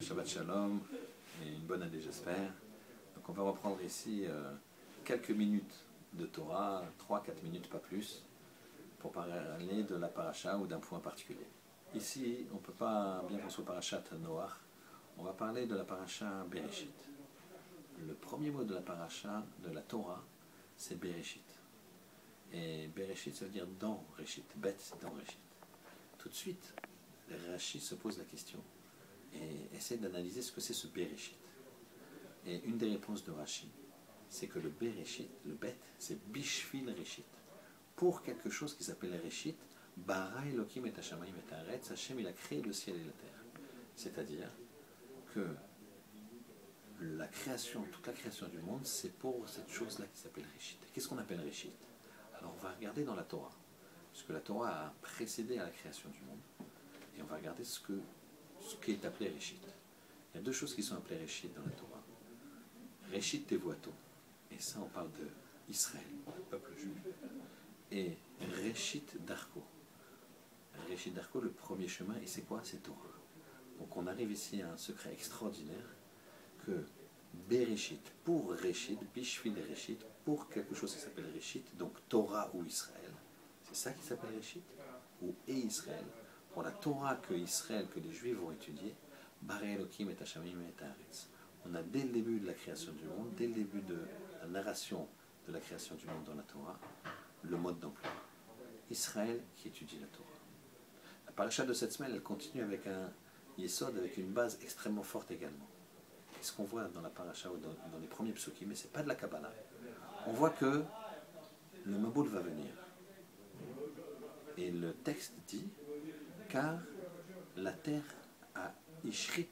Shabbat Shalom et une bonne année j'espère. Donc on va reprendre ici quelques minutes de Torah, 3-4 minutes pas plus, pour parler de la paracha ou d'un point particulier. Ici on ne peut pas, bien qu'on soit parachat Noach, on va parler de la paracha Bereshit. Le premier mot de la paracha, de la Torah, c'est Bereshit. Et Bereshit ça veut dire dans Réchit, Bet c'est dans Réchit. Tout de suite, Rashi se pose la question et essaie d'analyser ce que c'est ce Bereshit. Et une des réponses de Rashi, c'est que le Bereshit, le Bet, c'est Bishvil Réchit. Pour quelque chose qui s'appelle Réchit, Bara Elohim et Hashamayim et Haaretz, Hashem il a créé le ciel et la terre. C'est-à-dire que la création, toute la création du monde, c'est pour cette chose-là qui s'appelle Réchit. Qu'est-ce qu'on appelle Réchit? Alors on va regarder dans la Torah, puisque la Torah a précédé à la création du monde, et on va regarder ce qui est appelé Réchit. Il y a deux choses qui sont appelées Réchit dans la Torah. Réchit Tevuato, et ça on parle de Israël, le peuple juif, et Réchit Darko. Réchit Darko, le premier chemin, et c'est quoi? C'est Torah. Donc on arrive ici à un secret extraordinaire, que Bereshit, pour Réchit, Bishvil Réchit, pour quelque chose qui s'appelle Réchit, donc Torah ou Israël, c'est ça qui s'appelle Réchit, ou et Israël, pour la Torah que Israël, que les Juifs vont étudier, Bara Elohim et Hashamayim et Haaretz. On a dès le début de la création du monde, dès le début de la narration de la création du monde dans la Torah, le mode d'emploi. Israël qui étudie la Torah. La paracha de cette semaine, elle continue avec un yesod, avec une base extrêmement forte également. Qu'est-ce qu'on voit dans la paracha ou dans les premiers psukim? Mais ce n'est pas de la Kabbalah. On voit que le Maboul va venir. Et le texte dit, car la terre a ishrit,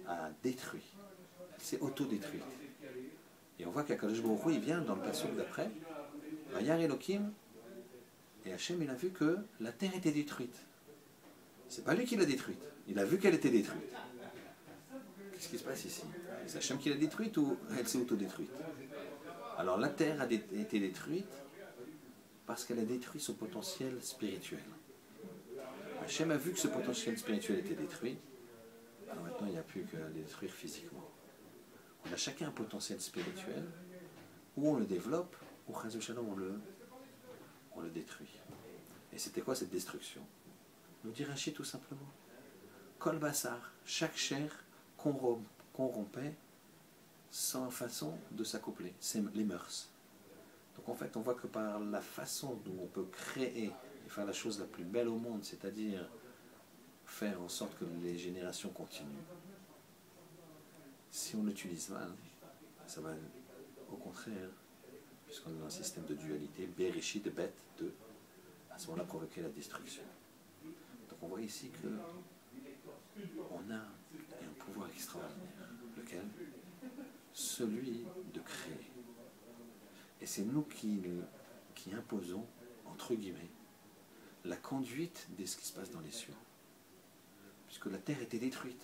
a détruit. Elle s'est auto-détruite. Et on voit qu'Akadosh Baruch Hu, il vient dans le passage d'après, Vayar Elohim, et Hachem, il a vu que la terre était détruite. C'est pas lui qui l'a détruite, il a vu qu'elle était détruite. Qu'est-ce qui se passe ici? C'est Hachem qui l'a détruite ou elle s'est auto-détruite? Alors la terre a été détruite parce qu'elle a détruit son potentiel spirituel. Hachem a vu que ce potentiel spirituel était détruit, alors maintenant il n'y a plus qu'à le détruire physiquement. On a chacun un potentiel spirituel, où on le développe, ou Chaz v'Shalom on le détruit. Et c'était quoi cette destruction? Nous dit Rashi tout simplement. Kol Bassar, chaque chair corrompait sans façon de s'accoupler, c'est les mœurs. Donc en fait on voit que par la façon dont on peut créer et faire la chose la plus belle au monde, c'est-à-dire faire en sorte que les générations continuent, si on l'utilise mal, ça va au contraire, puisqu'on est dans un système de dualité, Bereshit, de bête, de, à ce moment-là provoquer la destruction. Donc on voit ici que on a un pouvoir extraordinaire, lequel? Celui de créer. Et c'est nous qui imposons, entre guillemets, la conduite de ce qui se passe dans les cieux. Puisque la terre était détruite.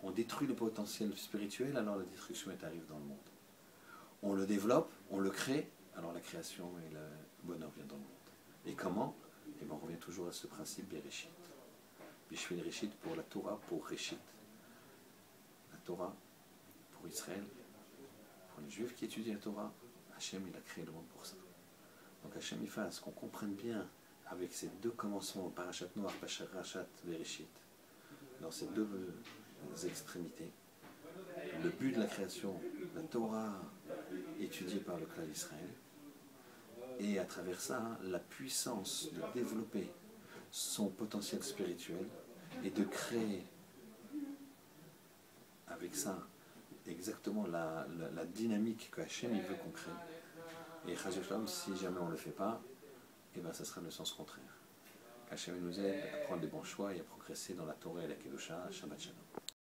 On détruit le potentiel spirituel, alors la destruction arrive dans le monde. On le développe, on le crée, alors la création et le bonheur viennent dans le monde. Et comment? Et bien on revient toujours à ce principe Bereshit. Bishvil Réchit pour la Torah, pour Réchit. La Torah pour Israël, pour les Juifs qui étudient la Torah, Hachem il a créé le monde pour ça. Donc Hachem il fasse qu'on comprenne bien avec ces deux commencements, Parashat Noach, Parashat Bereshit, dans ces deux extrémités, le but de la création, la Torah étudiée par le clan d'Israël, et à travers ça, la puissance de développer son potentiel spirituel et de créer avec ça exactement la dynamique que Hachem il veut qu'on crée. Et Chaz v'Shalom, si jamais on ne le fait pas, et ben ça sera le sens contraire. Hachem nous aide à prendre des bons choix et à progresser dans la Torah et la Kedusha. Shabbat Shalom.